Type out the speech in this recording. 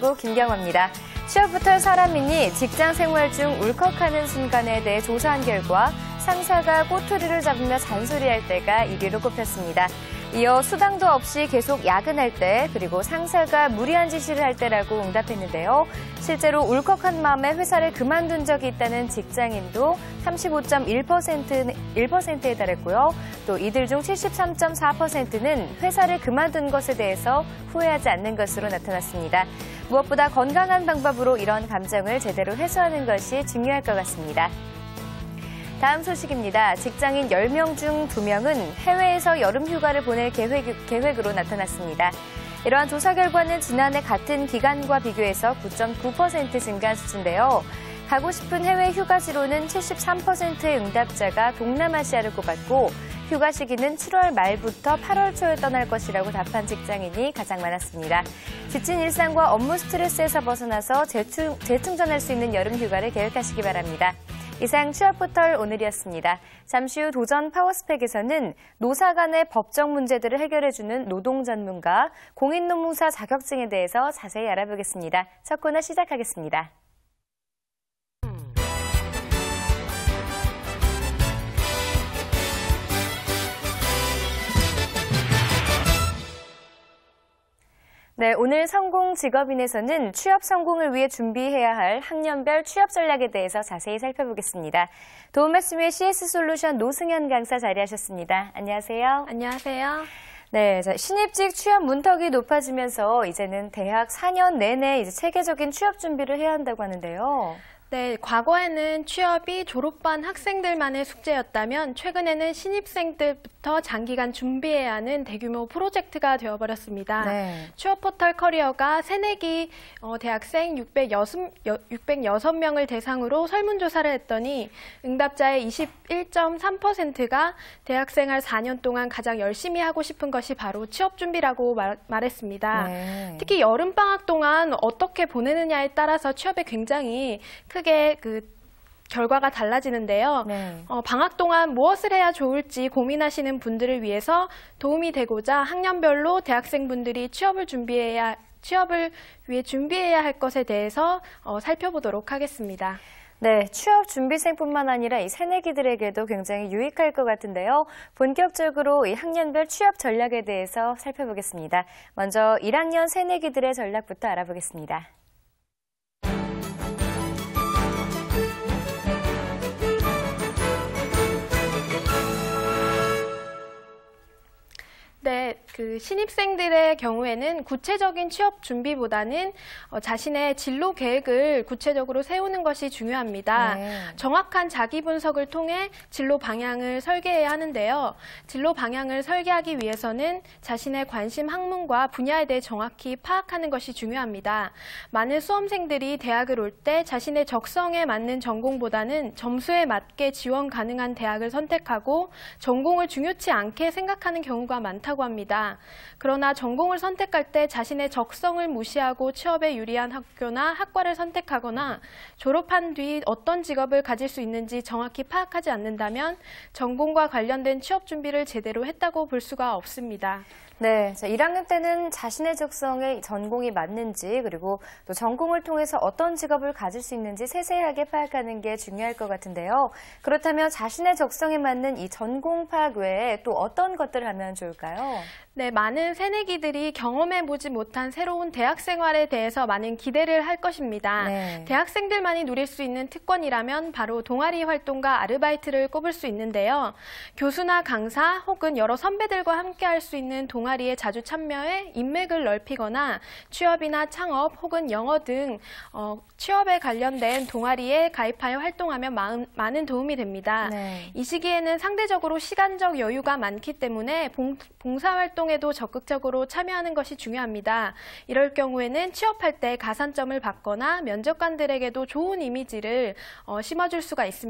프로야구 김경호입니다. 취업부터 사람이니 직장 생활 중 울컥하는 순간에 대해 조사한 결과 상사가 꼬투리를 잡으며 잔소리할 때가 1위로 꼽혔습니다. 이어 수당도 없이 계속 야근할 때, 그리고 상사가 무리한 지시를 할 때라고 응답했는데요. 실제로 울컥한 마음에 회사를 그만둔 적이 있다는 직장인도 35.1%에 달했고요. 또 이들 중 73.4%는 회사를 그만둔 것에 대해서 후회하지 않는 것으로 나타났습니다. 무엇보다 건강한 방법으로 이런 감정을 제대로 해소하는 것이 중요할 것 같습니다. 다음 소식입니다. 직장인 10명 중 2명은 해외에서 여름 휴가를 보낼 계획으로 나타났습니다. 이러한 조사 결과는 지난해 같은 기간과 비교해서 9.9% 증가한 수치인데요. 가고 싶은 해외 휴가지로는 73%의 응답자가 동남아시아를 꼽았고, 휴가 시기는 7월 말부터 8월 초에 떠날 것이라고 답한 직장인이 가장 많았습니다. 지친 일상과 업무 스트레스에서 벗어나서 재충전할 수 있는 여름 휴가를 계획하시기 바랍니다. 이상 취업포털 오늘이었습니다. 잠시 후 도전 파워스펙에서는 노사 간의 법적 문제들을 해결해주는 노동 전문가, 공인노무사 자격증에 대해서 자세히 알아보겠습니다. 첫 코너 시작하겠습니다. 네, 오늘 성공 직업인에서는 취업 성공을 위해 준비해야 할 학년별 취업 전략에 대해서 자세히 살펴보겠습니다. 도움 말씀 위해 CS솔루션 노승현 강사 자리하셨습니다. 안녕하세요. 안녕하세요. 네, 신입직 취업 문턱이 높아지면서 이제는 대학 4년 내내 체계적인 취업 준비를 해야 한다고 하는데요. 네, 과거에는 취업이 졸업반 학생들만의 숙제였다면 최근에는 신입생들부터 장기간 준비해야 하는 대규모 프로젝트가 되어버렸습니다. 네. 취업포털 커리어가 새내기 대학생 606명을 대상으로 설문조사를 했더니 응답자의 21.3%가 대학생활 4년 동안 가장 열심히 하고 싶은 것이 바로 취업 준비라고 말했습니다. 네. 특히 여름방학 동안 어떻게 보내느냐에 따라서 취업에 굉장히 크게 결과가 달라지는데요. 네. 방학 동안 무엇을 해야 좋을지 고민하시는 분들을 위해서 도움이 되고자 학년별로 대학생분들이 취업을 위해 준비해야 할 것에 대해서 살펴보도록 하겠습니다. 네, 취업 준비생뿐만 아니라 이 새내기들에게도 굉장히 유익할 것 같은데요. 본격적으로 이 학년별 취업 전략에 대해서 살펴보겠습니다. 먼저 1학년 새내기들의 전략부터 알아보겠습니다. 네, 신입생들의 경우에는 구체적인 취업 준비보다는 자신의 진로 계획을 구체적으로 세우는 것이 중요합니다. 네. 정확한 자기 분석을 통해 진로 방향을 설계해야 하는데요. 진로 방향을 설계하기 위해서는 자신의 관심 학문과 분야에 대해 정확히 파악하는 것이 중요합니다. 많은 수험생들이 대학을 올 때 자신의 적성에 맞는 전공보다는 점수에 맞게 지원 가능한 대학을 선택하고 전공을 중요치 않게 생각하는 경우가 많다고 합니다. 그러나 전공을 선택할 때 자신의 적성을 무시하고 취업에 유리한 학교나 학과를 선택하거나 졸업한 뒤 어떤 직업을 가질 수 있는지 정확히 파악하지 않는다면 전공과 관련된 취업 준비를 제대로 했다고 볼 수가 없습니다. 네, 1학년 때는 자신의 적성에 전공이 맞는지, 그리고 또 전공을 통해서 어떤 직업을 가질 수 있는지 세세하게 파악하는 게 중요할 것 같은데요. 그렇다면 자신의 적성에 맞는 이 전공 파악 외에 또 어떤 것들을 하면 좋을까요? 네, 많은 새내기들이 경험해보지 못한 새로운 대학 생활에 대해서 많은 기대를 할 것입니다. 네. 대학생들만이 누릴 수 있는 특권이라면 바로 동아리 활동과 아르바이트를 꼽을 수 있는데요. 교수나 강사 혹은 여러 선배들과 함께 할 수 있는 동아리에 자주 참여해 인맥을 넓히거나 취업이나 창업 혹은 영어 등 취업에 관련된 동아리에 가입하여 활동하면 많은 도움이 됩니다. 네. 이 시기에는 상대적으로 시간적 여유가 많기 때문에 봉사활동에도 적극적으로 참여하는 것이 중요합니다. 이럴 경우에는 취업할 때 가산점을 받거나 면접관들에게도 좋은 이미지를 심어줄 수가 있습니다.